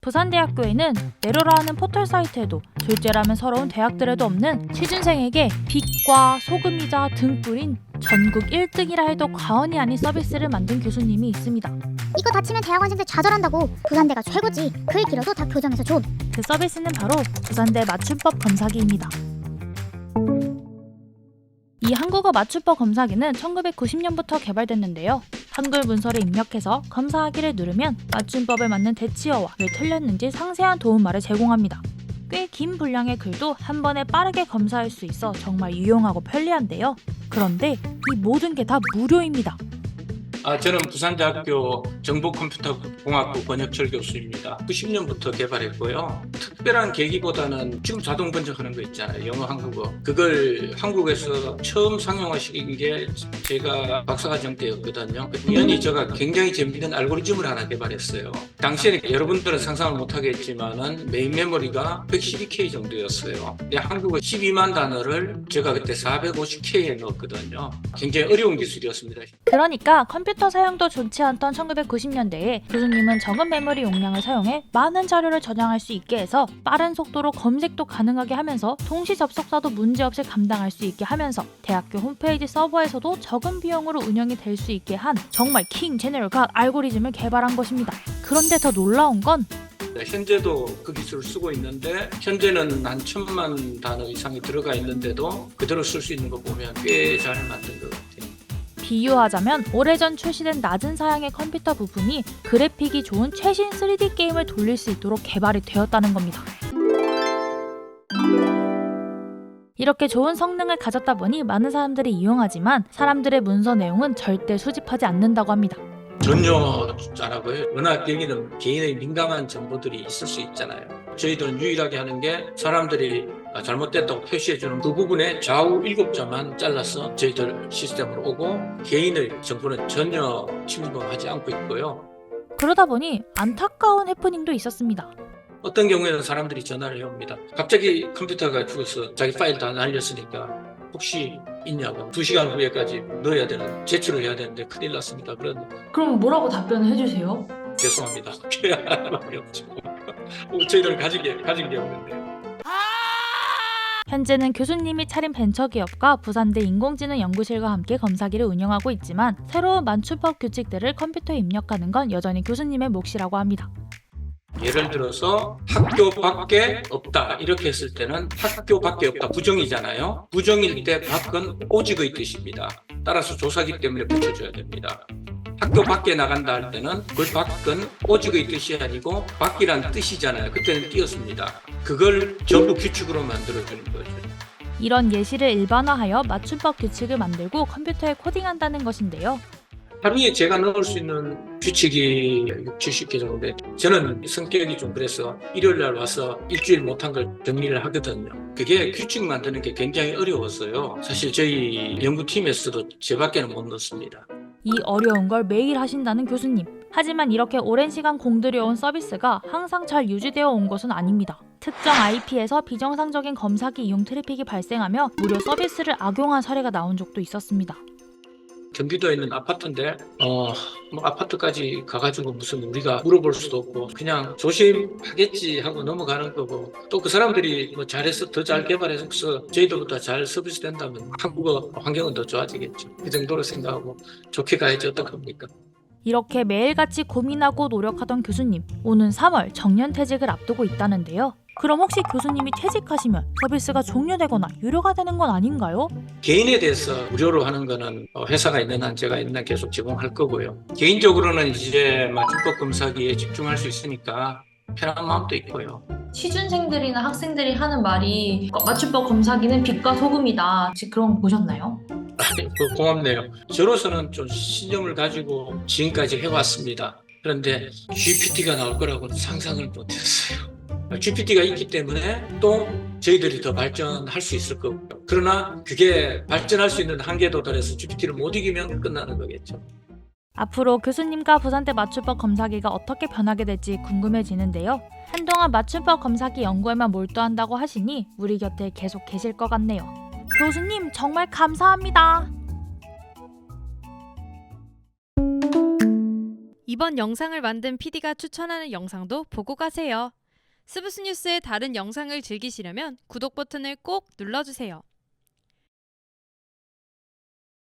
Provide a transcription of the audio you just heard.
부산대학교에는 내로라는 포털 사이트에도 둘째라면 서러운 대학들에도 없는 취준생에게 빛과 소금이자 등불인 전국 1등이라 해도 과언이 아닌 서비스를 만든 교수님이 있습니다. 이거 다치면 대학원생들 좌절한다고. 부산대가 최고지. 글 길어도 다 교정해서 좀. 그 서비스는 바로 부산대 맞춤법 검사기입니다. 이 한국어 맞춤법 검사기는 1990년부터 개발됐는데요. 한글 문서를 입력해서 검사하기를 누르면 맞춤법에 맞는 대치어와 왜 틀렸는지 상세한 도움말을 제공합니다. 꽤 긴 분량의 글도 한 번에 빠르게 검사할 수 있어 정말 유용하고 편리한데요. 그런데 이 모든 게 다 무료입니다. 저는 부산대학교 정보컴퓨터공학부 권혁철 교수입니다. 90년부터 개발했고요. 특별한 계기보다는 지금 자동 번역하는 거 있잖아요. 영어, 한국어. 그걸 한국에서 처음 상용화시킨 게 제가 박사과정 때였거든요. 우연히 제가 굉장히 재미있는 알고리즘을 하나 개발했어요. 당시에는 여러분들은 상상을 못하겠지만은 메인 메모리가 112K 정도였어요. 한국어 12만 단어를 제가 그때 450K에 넣었거든요. 굉장히 어려운 기술이었습니다. 그러니까 컴퓨터 사용도 좋지 않던 1990년대에 교수님은 적은 메모리 용량을 사용해 많은 자료를 저장할 수 있게 해서 빠른 속도로 검색도 가능하게 하면서 동시 접속사도 문제없이 감당할 수 있게 하면서 대학교 홈페이지 서버에서도 적은 비용으로 운영이 될 수 있게 한 정말 킹 제너럴 갓 알고리즘을 개발한 것입니다. 그런데 더 놀라운 건 현재도 그 기술을 쓰고 있는데 현재는 한 1000만 단어 이상이 들어가 있는데도 그대로 쓸 수 있는 거 보면 꽤 잘 만든 것 같아요. 비유하자면 오래전 출시된 낮은 사양의 컴퓨터 부품이 그래픽이 좋은 최신 3D 게임을 돌릴 수 있도록 개발이 되었다는 겁니다. 이렇게 좋은 성능을 가졌다 보니 많은 사람들이 이용하지만 사람들의 문서 내용은 절대 수집하지 않는다고 합니다. 전혀 안 하고요. 워낙 여기는 개인의 민감한 정보들이 있을 수 있잖아요. 저희들은 유일하게 하는 게 사람들이 잘못됐다고 표시해주는 그 부분에 좌우 7자만 잘라서 저희들 시스템으로 오고 개인의 정보는 전혀 침범하지 않고 있고요. 그러다 보니 안타까운 해프닝도 있었습니다. 어떤 경우에는 사람들이 전화를 해옵니다. 갑자기 컴퓨터가 죽어서 자기 파일 다 날렸으니까 혹시 있냐고 2시간 후에까지 넣어야 되는 제출을 해야 되는데 큰일 났습니다. 그럼 뭐라고 답변을 해주세요? 죄송합니다. 말이 없죠. 저희들 가진 게 없는데. 현재는 교수님이 차린 벤처기업과 부산대 인공지능 연구실과 함께 검사기를 운영하고 있지만 새로운 맞춤법 규칙들을 컴퓨터에 입력하는 건 여전히 교수님의 몫이라고 합니다. 예를 들어서 학교 밖에 없다 이렇게 했을 때는 학교 밖에 없다 부정이잖아요. 부정일 때 밖은 오직의 뜻입니다. 따라서 조사기 때문에 붙여줘야 됩니다. 학교 밖에 나간다 할 때는 그 밖은 오직의 뜻이 아니고 밖이란 뜻이잖아요. 그때는 띄었습니다. 그걸 전부 규칙으로 만들어주는 거죠. 이런 예시를 일반화하여 맞춤법 규칙을 만들고 컴퓨터에 코딩한다는 것인데요. 하루에 제가 넣을 수 있는 규칙이 60, 70개 정도인데 저는 성격이 좀 그래서 일요일날 와서 일주일 못한 걸 정리를 하거든요. 그게 규칙 만드는 게 굉장히 어려웠어요. 사실 저희 연구팀에서도 저밖에는 못 넣습니다. 이 어려운 걸 매일 하신다는 교수님. 하지만 이렇게 오랜 시간 공들여온 서비스가 항상 잘 유지되어 온 것은 아닙니다. 특정 IP에서 비정상적인 검사기 이용 트래픽이 발생하며 무료 서비스를 악용한 사례가 나온 적도 있었습니다. 경기도에 있는 아파트인데 아파트까지 가가지고 무슨 우리가 물어볼 수도 없고 그냥 조심하겠지 하고 넘어가는 거고 또 그 사람들이 뭐 잘해서 더 잘 개발해서 저희들보다 잘 서비스 된다면 한국어 환경은 더 좋아지겠죠. 그 정도로 생각하고 좋게 가야지 어떡합니까? 이렇게 매일같이 고민하고 노력하던 교수님, 오는 3월 정년퇴직을 앞두고 있다는데요. 그럼 혹시 교수님이 퇴직하시면 서비스가 종료되거나 유료가 되는 건 아닌가요? 개인에 대해서 무료로 하는 거는 회사가 있는 한 제가 있는 한 계속 제공할 거고요. 개인적으로는 이제 맞춤법 검사기에 집중할 수 있으니까 편한 마음도 있고요. 취준생들이나 학생들이 하는 말이 맞춤법 검사기는 빛과 소금이다. 혹시 그런 거 보셨나요? 고맙네요. 저로서는 좀 신념을 가지고 지금까지 해왔습니다. 그런데 GPT가 나올 거라고는 상상을 못했어요. GPT가 있기 때문에 또 저희들이 더 발전할 수 있을 거고요. 그러나 그게 발전할 수 있는 한계에 도달해서 GPT를 못 이기면 끝나는 거겠죠. 앞으로 교수님과 부산대 맞춤법 검사기가 어떻게 변하게 될지 궁금해지는데요. 한동안 맞춤법 검사기 연구에만 몰두한다고 하시니 우리 곁에 계속 계실 것 같네요. 교수님 정말 감사합니다. 이번 영상을 만든 PD가 추천하는 영상도 보고 가세요. 스브스 뉴스의 다른 영상을 즐기시려면 구독 버튼을 꼭 눌러주세요.